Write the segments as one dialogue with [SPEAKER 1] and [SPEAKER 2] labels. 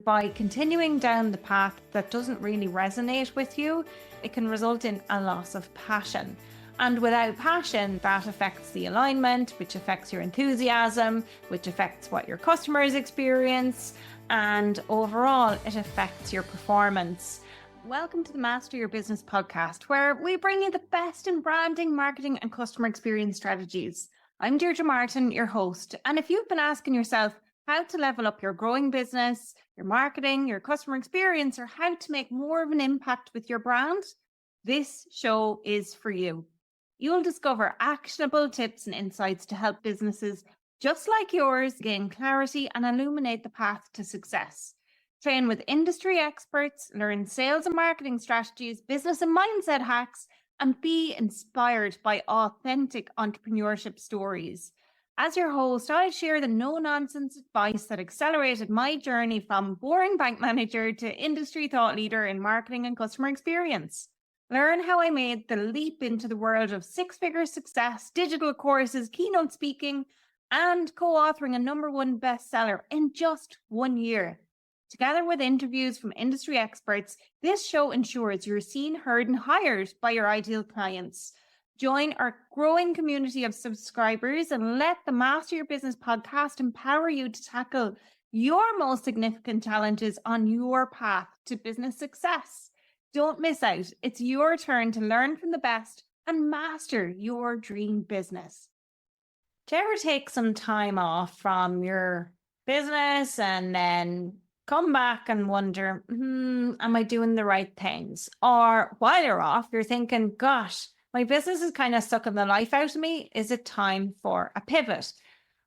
[SPEAKER 1] by continuing down the path that doesn't really resonate with you, it can result in a loss of passion. And without passion, that affects the alignment, which affects your enthusiasm, which affects what your customers experience, and overall, it affects your performance. Welcome to the Master Your Business podcast, where we bring you the best in branding, marketing, and customer experience strategies. I'm Deirdre Martin, your host. And if you've been asking yourself how to level up your growing business, your marketing, your customer experience, or how to make more of an impact with your brand, this show is for you. You'll discover actionable tips and insights to help businesses just like yours gain clarity and illuminate the path to success. Train with industry experts, learn sales and marketing strategies, business and mindset hacks, and be inspired by authentic entrepreneurship stories. As your host, I share the no-nonsense advice that accelerated my journey from boring bank manager to industry thought leader in marketing and customer experience. Learn how I made the leap into the world of six-figure success, digital courses, keynote speaking, and co-authoring a #1 bestseller in just 1 year. Together with interviews from industry experts, this show ensures you're seen, heard, and hired by your ideal clients. Join our growing community of subscribers and let the Master Your Business podcast empower you to tackle your most significant challenges on your path to business success. Don't miss out. It's your turn to learn from the best and master your dream business. Do you ever take some time off from your business and then come back and wonder, am I doing the right things? Or while you're off, you're thinking, gosh, my business is kind of sucking the life out of me. Is it time for a pivot?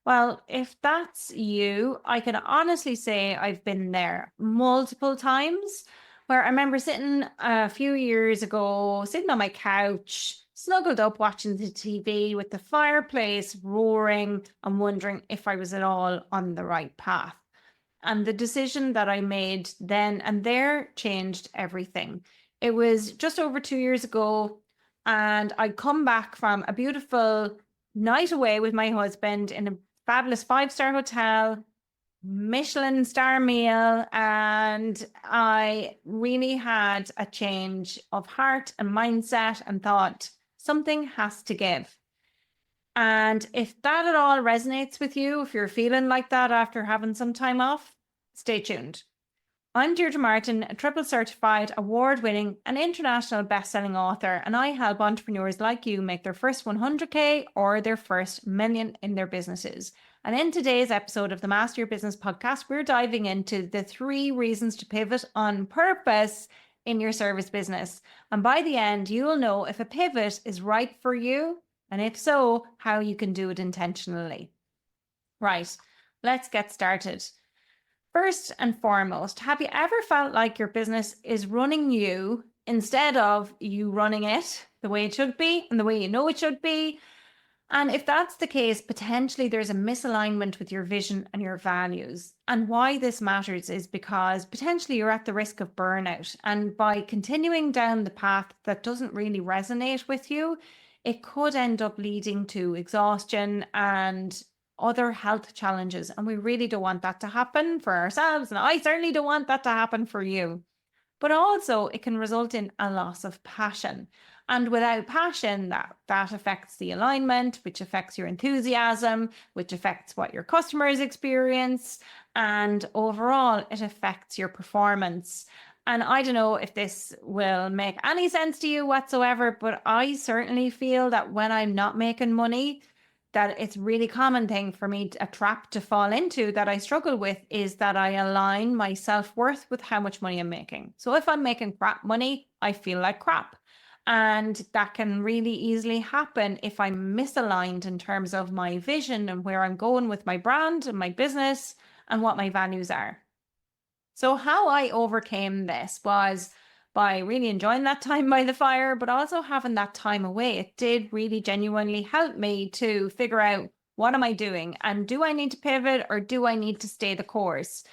[SPEAKER 1] Well, if that's you, I can honestly say I've been there multiple times, where I remember sitting a few years ago, sitting on my couch, snuggled up watching the TV with the fireplace roaring and wondering if I was at all on the right path. And the decision that I made then and there changed everything. It was just over 2 years ago, and I'd come back from a beautiful night away with my husband in a fabulous 5-star hotel, Michelin star meal, and I really had a change of heart and mindset and thought, something has to give. And if that at all resonates with you, if you're feeling like that after having some time off, stay tuned. I'm Deirdre Martin, a triple certified, award-winning and international best-selling author, and I help entrepreneurs like you make their first 100K or their first million in their businesses. And in today's episode of the Master Your Business podcast, we're diving into the 3 reasons to pivot on purpose in your service business. And by the end, you'll know if a pivot is right for you, and if so, how you can do it intentionally. Right, let's get started. First and foremost, have you ever felt like your business is running you instead of you running it the way it should be and the way you know it should be? And if that's the case, potentially there's a misalignment with your vision and your values. And why this matters is because potentially you're at the risk of burnout. And by continuing down the path that doesn't really resonate with you, it could end up leading to exhaustion and other health challenges. And we really don't want that to happen for ourselves. And I certainly don't want that to happen for you. But also it can result in a loss of passion. And without passion, that affects the alignment, which affects your enthusiasm, which affects what your customers experience. And overall, it affects your performance. And I don't know if this will make any sense to you whatsoever, but I certainly feel that when I'm not making money, that it's really common thing for me, a trap to fall into that I struggle with, is that I align my self-worth with how much money I'm making. So if I'm making crap money, I feel like crap. And that can really easily happen if I'm misaligned in terms of my vision and where I'm going with my brand and my business and what my values are. So how I overcame this was by really enjoying that time by the fire, but also having that time away. It did really genuinely help me to figure out, what am I doing? And do I need to pivot or do I need to stay the course?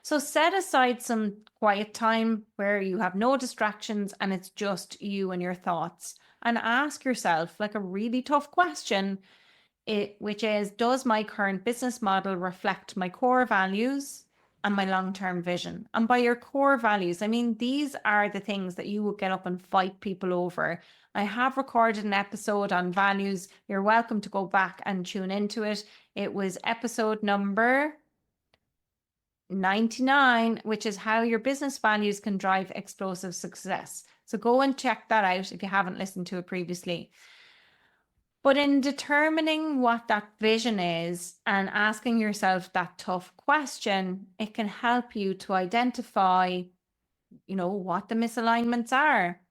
[SPEAKER 1] So set aside some quiet time where you have no distractions and it's just you and your thoughts, and ask yourself like a really tough question, which is, does my current business model reflect my core values? and my long-term vision. And by your core values, I mean, these are the things that you would get up and fight people over. I have recorded an episode on values. You're welcome to go back and tune into it. It was episode number 99, which is how your business values can drive explosive success. So go and check that out if you haven't listened to it previously. But in determining what that vision is and asking yourself that tough question, it can help you to identify, what the misalignments are.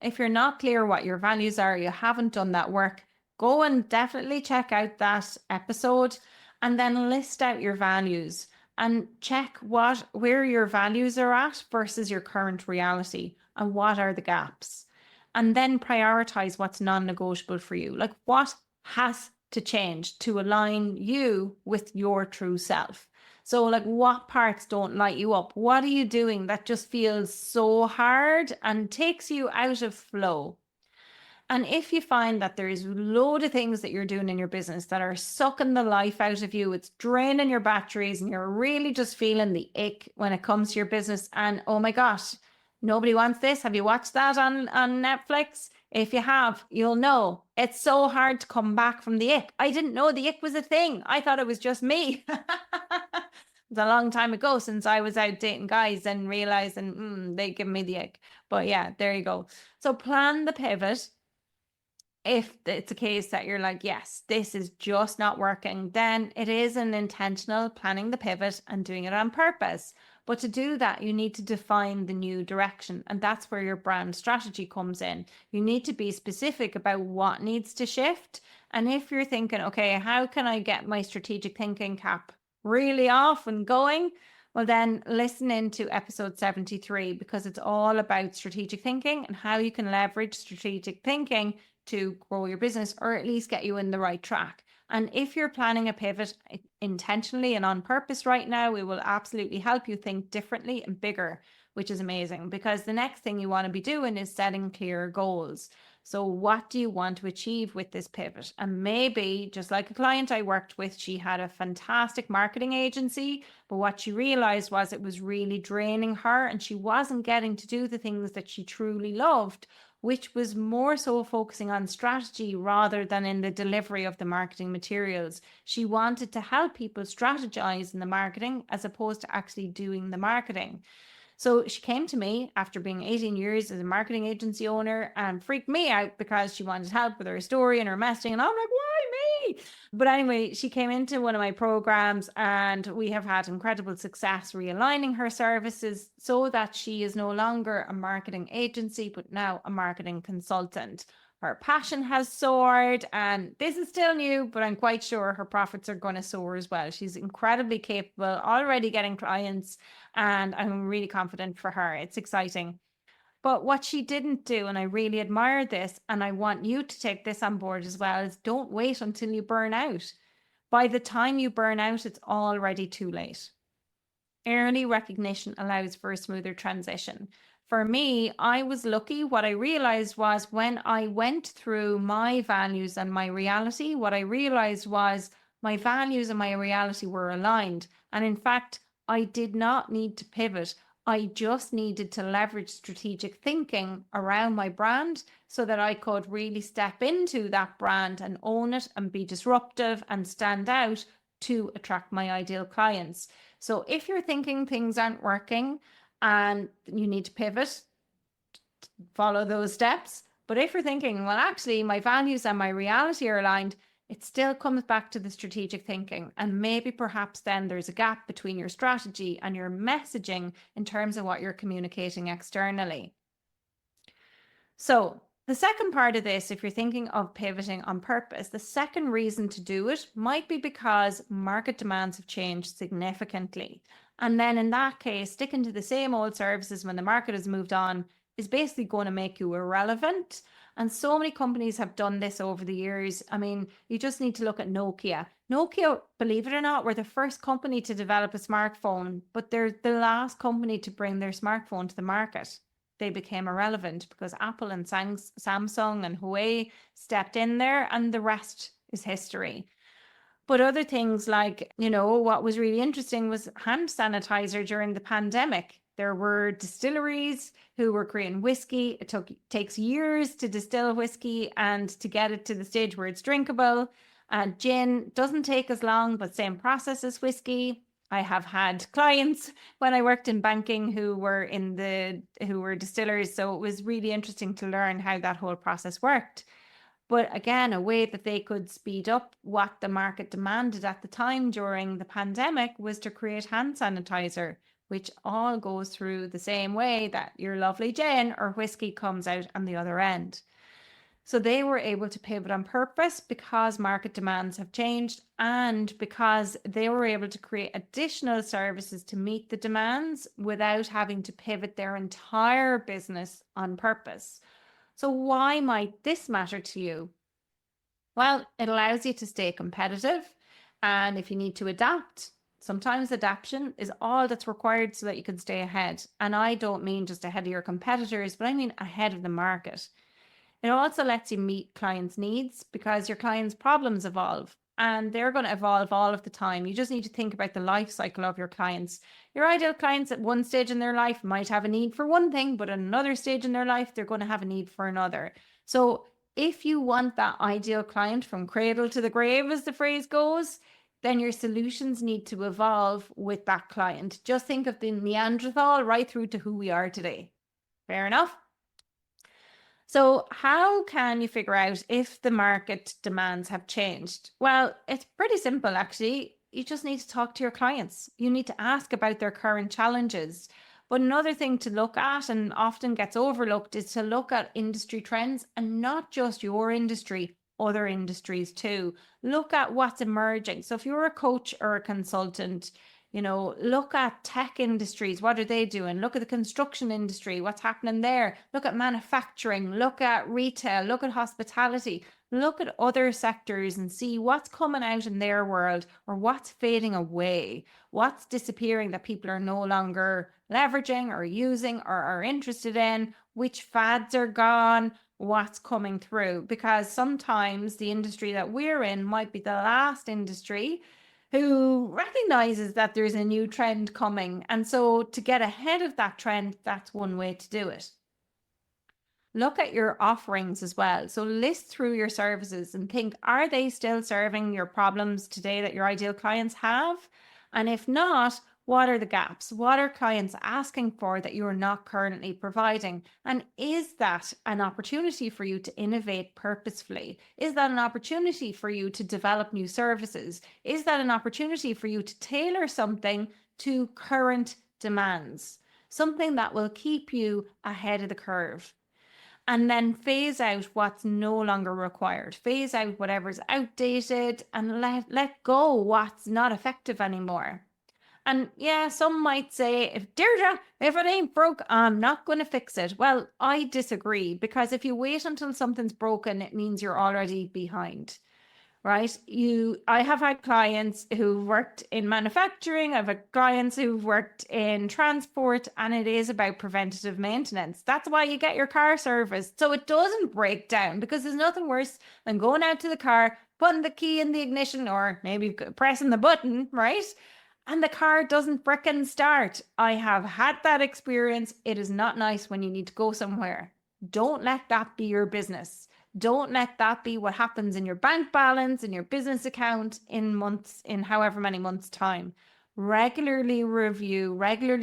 [SPEAKER 1] If you're not clear what your values are, you haven't done that work, go and definitely check out that episode and then list out your values and check where your values are at versus your current reality and what are the gaps. And then prioritize what's non-negotiable for you. Like what has to change to align you with your true self. So like what parts don't light you up? What are you doing that just feels so hard and takes you out of flow? And if you find that there is a load of things that you're doing in your business that are sucking the life out of you, it's draining your batteries and you're really just feeling the ick when it comes to your business. And oh my gosh, nobody wants this. Have you watched that on Netflix? If you have, you'll know it's so hard to come back from the ick. I didn't know the ick was a thing. I thought it was just me. It's a long time ago since I was out dating guys and realizing they give me the ick. But yeah, there you go. So plan the pivot. If it's a case that you're like, yes, this is just not working, then it is an intentional planning the pivot and doing it on purpose. But to do that, you need to define the new direction. And that's where your brand strategy comes in. You need to be specific about what needs to shift. And if you're thinking, okay, how can I get my strategic thinking cap really off and going? Well, then listen into episode 73 because it's all about strategic thinking and how you can leverage strategic thinking to grow your business or at least get you in the right track. And if you're planning a pivot intentionally and on purpose right now, it will absolutely help you think differently and bigger, which is amazing because the next thing you want to be doing is setting clear goals. So what do you want to achieve with this pivot? And maybe just like a client I worked with, she had a fantastic marketing agency, but what she realized was it was really draining her and she wasn't getting to do the things that she truly loved, which was more so focusing on strategy rather than in the delivery of the marketing materials. She wanted to help people strategize in the marketing as opposed to actually doing the marketing. So she came to me after being 18 years as a marketing agency owner and freaked me out because she wanted help with her story and her messaging. And I'm like, why me? But anyway, she came into one of my programs and we have had incredible success realigning her services so that she is no longer a marketing agency, but now a marketing consultant. Her passion has soared and this is still new, but I'm quite sure her profits are going to soar as well. She's incredibly capable, already getting clients, and I'm really confident for her. It's exciting. But what she didn't do, and I really admire this, and I want you to take this on board as well, is don't wait until you burn out. By the time you burn out, it's already too late. Early recognition allows for a smoother transition. For me, I was lucky. What I realized was when I went through my values and my reality, what I realized was my values and my reality were aligned. And in fact, I did not need to pivot. I just needed to leverage strategic thinking around my brand so that I could really step into that brand and own it and be disruptive and stand out to attract my ideal clients. So if you're thinking things aren't working and you need to pivot, follow those steps. But if you're thinking, well, actually, my values and my reality are aligned, it still comes back to the strategic thinking. And maybe perhaps then there's a gap between your strategy and your messaging in terms of what you're communicating externally. So the second part of this, if you're thinking of pivoting on purpose, the second reason to do it might be because market demands have changed significantly. And then in that case, sticking to the same old services when the market has moved on is basically going to make you irrelevant. And so many companies have done this over the years. I mean, you just need to look at Nokia. Nokia, believe it or not, were the first company to develop a smartphone, but they're the last company to bring their smartphone to the market. They became irrelevant because Apple and Samsung and Huawei stepped in there, and the rest is history. But other things like, what was really interesting was hand sanitizer during the pandemic. There were distilleries who were creating whiskey. It takes years to distill whiskey and to get it to the stage where it's drinkable. Gin doesn't take as long, but same process as whiskey. I have had clients when I worked in banking who were distillers. So it was really interesting to learn how that whole process worked. But again, a way that they could speed up what the market demanded at the time during the pandemic was to create hand sanitizer, which all goes through the same way that your lovely gin or whiskey comes out on the other end. So they were able to pivot on purpose because market demands have changed and because they were able to create additional services to meet the demands without having to pivot their entire business on purpose. So why might this matter to you? Well, it allows you to stay competitive. And if you need to adapt, sometimes adaptation is all that's required so that you can stay ahead. And I don't mean just ahead of your competitors, but I mean ahead of the market. It also lets you meet clients' needs because your clients' problems evolve. And they're going to evolve all of the time. You just need to think about the life cycle of your clients. Your ideal clients at one stage in their life might have a need for one thing, but at another stage in their life, they're going to have a need for another. So if you want that ideal client from cradle to the grave, as the phrase goes, then your solutions need to evolve with that client. Just think of the Neanderthal right through to who we are today. Fair enough? So how can you figure out if the market demands have changed? Well, it's pretty simple, actually. You just need to talk to your clients. You need to ask about their current challenges. But another thing to look at, and often gets overlooked, is to look at industry trends, and not just your industry, other industries too. Look at what's emerging. So if you're a coach or a consultant, look at tech industries. What are they doing? Look at the construction industry. What's happening there? Look at manufacturing. Look at retail. Look at hospitality. Look at other sectors and see what's coming out in their world or what's fading away. What's disappearing that people are no longer leveraging or using or are interested in. Which fads are gone. What's coming through. Because sometimes the industry that we're in might be the last industry who recognizes that there's a new trend coming. And so to get ahead of that trend, that's one way to do it. Look at your offerings as well. So list through your services and think, are they still serving your problems today that your ideal clients have? And if not, what are the gaps? What are clients asking for that you're not currently providing? And is that an opportunity for you to innovate purposefully? Is that an opportunity for you to develop new services? Is that an opportunity for you to tailor something to current demands? Something that will keep you ahead of the curve. And then phase out what's no longer required. Phase out whatever's outdated and let go what's not effective anymore. And yeah, some might say, if Deirdre, if it ain't broke, I'm not going to fix it. Well, I disagree, because if you wait until something's broken, it means you're already behind, right? I have had clients who've worked in manufacturing. I've had clients who've worked in transport, and it is about preventative maintenance. That's why you get your car serviced, so it doesn't break down, because there's nothing worse than going out to the car, putting the key in the ignition, or maybe pressing the button, right? And the car doesn't frickin' start. I have had that experience. It is not nice when you need to go somewhere. Don't let that be your business. Don't let that be what happens in your bank balance, in your business account in however many months' time. Regularly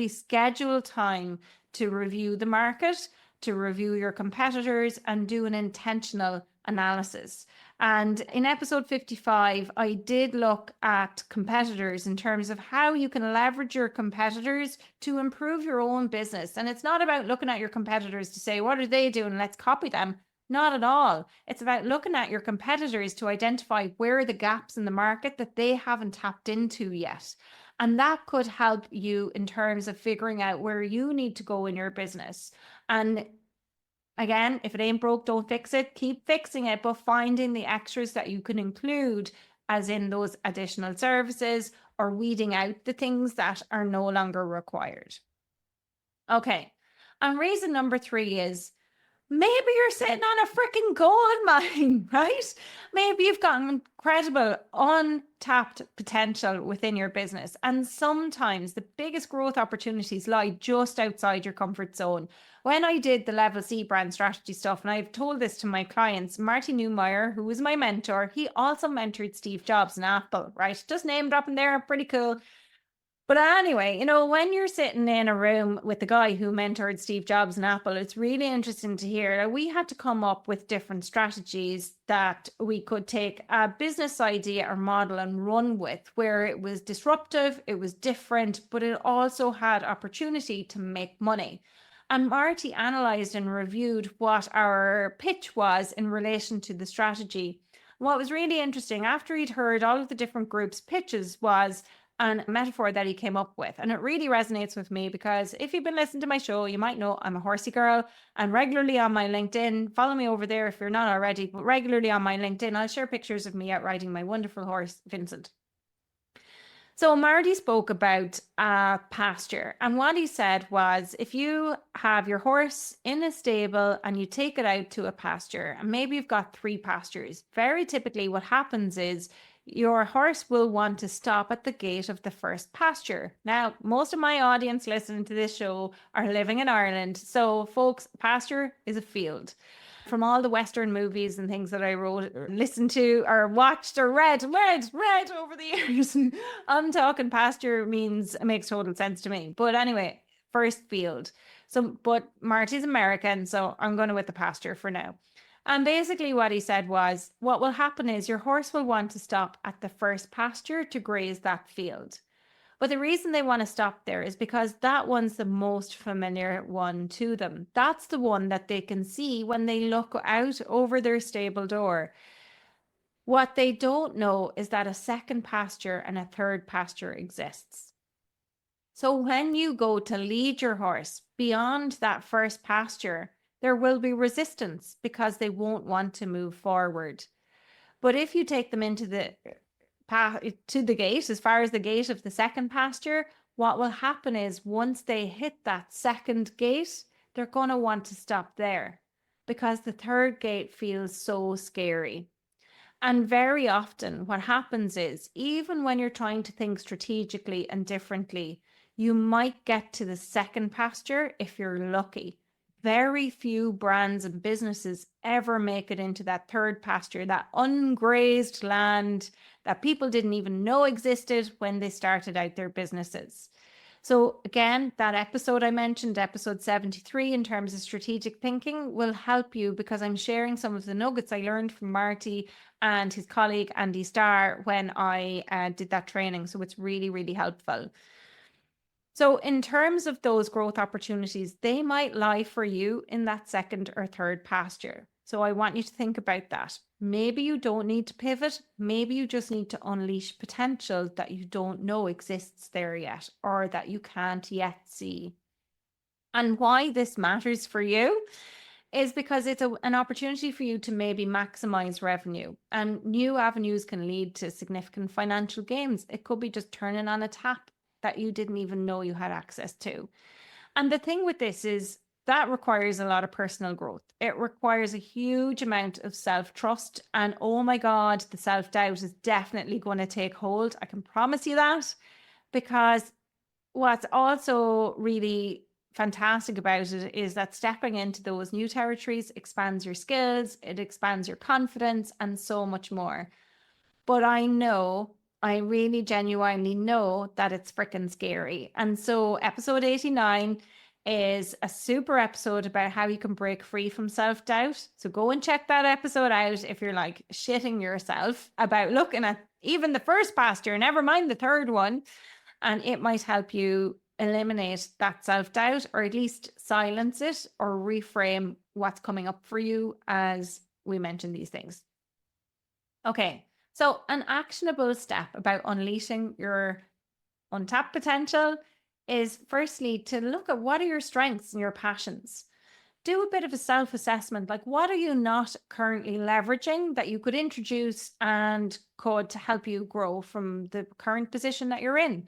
[SPEAKER 1] schedule time to review the market, to review your competitors, and do an intentional analysis. And in episode 55, I did look at competitors in terms of how you can leverage your competitors to improve your own business. And it's not about looking at your competitors to say, what are they doing? Let's copy them. Not at all. It's about looking at your competitors to identify where are the gaps in the market that they haven't tapped into yet. And that could help you in terms of figuring out where you need to go in your business. And again, if it ain't broke, don't fix it. Keep fixing it, but finding the extras that you can include, as in those additional services, or weeding out the things that are no longer required. Okay. And reason number 3 is maybe you're sitting on a freaking gold mine, right? Maybe you've got incredible untapped potential within your business. And sometimes the biggest growth opportunities lie just outside your comfort zone. When I did the Level C brand strategy stuff, and I've told this to my clients, Marty Newmeyer, who was my mentor, he also mentored Steve Jobs in Apple, right? Just name dropping there, pretty cool. But anyway, when you're sitting in a room with the guy who mentored Steve Jobs and Apple, it's really interesting to hear that we had to come up with different strategies that we could take a business idea or model and run with, where it was disruptive, it was different, but it also had opportunity to make money. And Marty analyzed and reviewed what our pitch was in relation to the strategy. What was really interesting, after he'd heard all of the different groups' pitches, was and a metaphor that he came up with. And it really resonates with me because if you've been listening to my show, you might know I'm a horsey girl, and regularly on my LinkedIn, follow me over there if you're not already, but regularly on my LinkedIn, I'll share pictures of me out riding my wonderful horse, Vincent. So Marty spoke about pasture, and what he said was, if you have your horse in a stable and you take it out to a pasture, and maybe you've got 3 pastures, very typically what happens is your horse will want to stop at the gate of the first pasture. Now, most of my audience listening to this show are living in Ireland. So, folks, pasture is a field. From all the Western movies and things that I wrote, or listened to, or watched, or read over the years, I'm talking pasture makes total sense to me. But anyway, first field. So, but Marty's American, so I'm going with the pasture for now. And basically what he said was, what will happen is your horse will want to stop at the first pasture to graze that field. But the reason they want to stop there is because that one's the most familiar one to them. That's the one that they can see when they look out over their stable door. What they don't know is that a second pasture and a third pasture exists. So when you go to lead your horse beyond that first pasture, there will be resistance because they won't want to move forward. But if you take them into to the gate, as far as the gate of the second pasture, what will happen is once they hit that second gate, they're going to want to stop there because the third gate feels so scary. And very often what happens is, even when you're trying to think strategically and differently, you might get to the second pasture if you're lucky. Very few brands and businesses ever make it into that third pasture, that ungrazed land that people didn't even know existed when they started out their businesses. So again, that episode I mentioned, episode 73, in terms of strategic thinking, will help you because I'm sharing some of the nuggets I learned from Marty and his colleague Andy Starr when I did that training. So it's really, really helpful. So in terms of those growth opportunities, they might lie for you in that second or third pasture. So I want you to think about that. Maybe you don't need to pivot. Maybe you just need to unleash potential that you don't know exists there yet, or that you can't yet see. And why this matters for you is because it's an opportunity for you to maybe maximize revenue, and new avenues can lead to significant financial gains. It could be just turning on a tap that you didn't even know you had access to. And the thing with this is that requires a lot of personal growth. It requires a huge amount of self-trust. And oh my God, the self-doubt is definitely going to take hold. I can promise you that, because what's also really fantastic about it is that stepping into those new territories expands your skills, it expands your confidence, and so much more. But I really genuinely know that it's freaking scary. And so episode 89 is a super episode about how you can break free from self-doubt. So go and check that episode out if you're like shitting yourself about looking at even the first pasture, never mind the third one. And it might help you eliminate that self-doubt, or at least silence it, or reframe what's coming up for you as we mention these things. Okay. So an actionable step about unleashing your untapped potential is firstly to look at what are your strengths and your passions. Do a bit of a self-assessment, like what are you not currently leveraging that you could introduce and could to help you grow from the current position that you're in.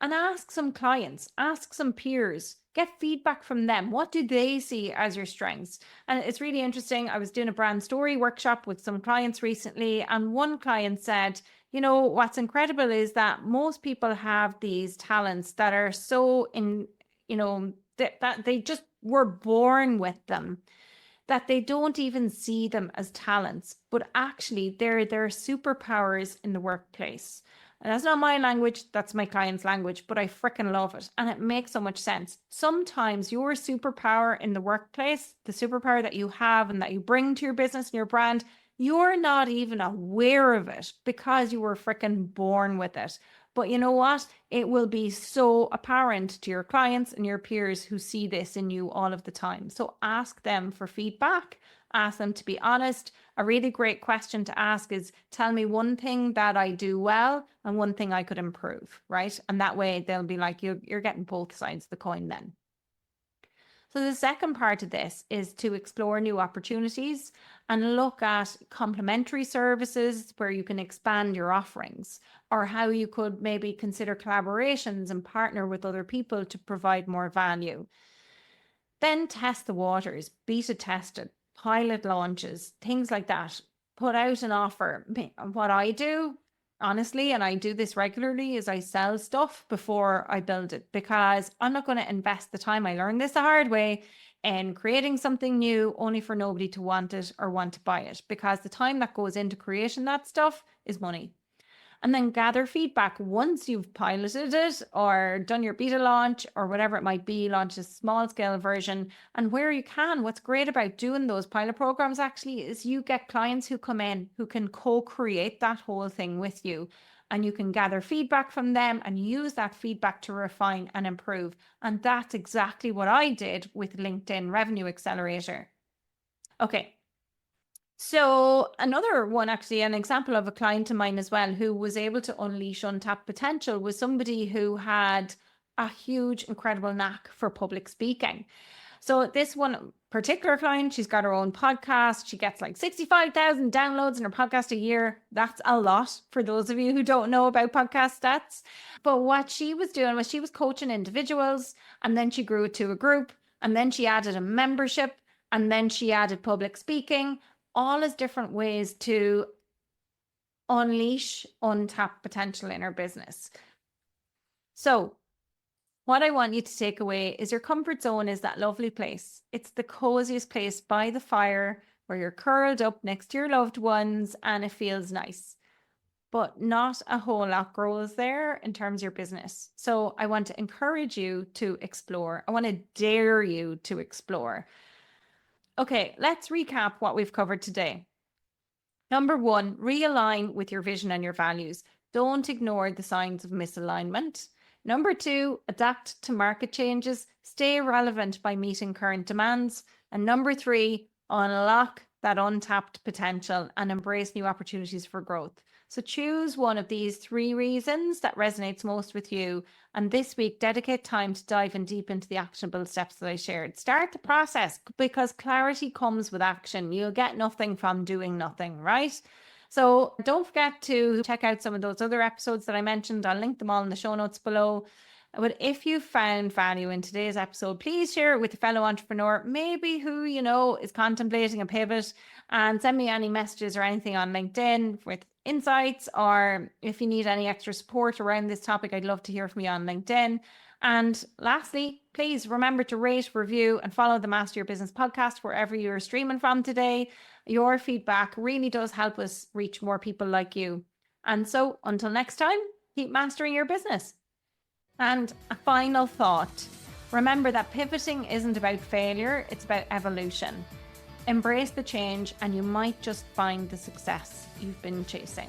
[SPEAKER 1] And ask some clients, ask some peers, Get feedback from them. What do they see as your strengths? And it's really interesting. I was doing a brand story workshop with some clients recently, and one client said, what's incredible is that most people have these talents that are so that they just were born with them, that they don't even see them as talents, but actually they're superpowers in the workplace. And that's not my language, that's my client's language, but I freaking love it. And it makes so much sense. Sometimes your superpower in the workplace, the superpower that you have and that you bring to your business and your brand, you're not even aware of it because you were freaking born with it. But you know what? It will be so apparent to your clients and your peers who see this in you all of the time. So ask them for feedback, ask them to be honest. A really great question to ask is, tell me one thing that I do well and one thing I could improve, right? And that way they'll be like, you're getting both sides of the coin then. So the second part of this is to explore new opportunities and look at complementary services where you can expand your offerings, or how you could maybe consider collaborations and partner with other people to provide more value. Then test the waters, beta test it, pilot launches, things like that. Put out an offer. What I do, honestly, and I do this regularly, is I sell stuff before I build it, because I'm not going to invest the time. I learned this the hard way, in creating something new only for nobody to want it or want to buy it, because the time that goes into creation that stuff is money. And then gather feedback once you've piloted it or done your beta launch or whatever it might be, launch a small scale version. And where you can, what's great about doing those pilot programs actually is you get clients who come in who can co-create that whole thing with you. And you can gather feedback from them and use that feedback to refine and improve. And that's exactly what I did with LinkedIn Revenue Accelerator. Okay. So another one, actually, an example of a client of mine as well, who was able to unleash untapped potential, was somebody who had a huge, incredible knack for public speaking. So this one particular client, she's got her own podcast. She gets like 65,000 downloads in her podcast a year. That's a lot for those of you who don't know about podcast stats. But what she was doing was she was coaching individuals, and then she grew it to a group, and then she added a membership, and then she added public speaking, all as different ways to unleash untapped potential in her business. So what I want you to take away is your comfort zone is that lovely place. It's the coziest place by the fire where you're curled up next to your loved ones and it feels nice. But not a whole lot grows there in terms of your business. So I want to encourage you to explore. I want to dare you to explore. Okay, let's recap what we've covered today. Number one, realign with your vision and your values. Don't ignore the signs of misalignment. Number two, adapt to market changes. Stay relevant by meeting current demands. And number three, unlock that untapped potential and embrace new opportunities for growth. So choose one of these three reasons that resonates most with you. And this week, dedicate time to dive in deep into the actionable steps that I shared. Start the process, because clarity comes with action. You'll get nothing from doing nothing, right? So don't forget to check out some of those other episodes that I mentioned. I'll link them all in the show notes below. But if you found value in today's episode, please share it with a fellow entrepreneur, maybe who you know is contemplating a pivot, and send me any messages or anything on LinkedIn with insights, or if you need any extra support around this topic, I'd love to hear from you on LinkedIn. And lastly, please remember to rate, review, and follow the Master Your Business podcast wherever you're streaming from today. Your feedback really does help us reach more people like you. And so until next time, keep mastering your business. And a final thought, remember that pivoting isn't about failure, it's about evolution. Embrace the change and you might just find the success you've been chasing.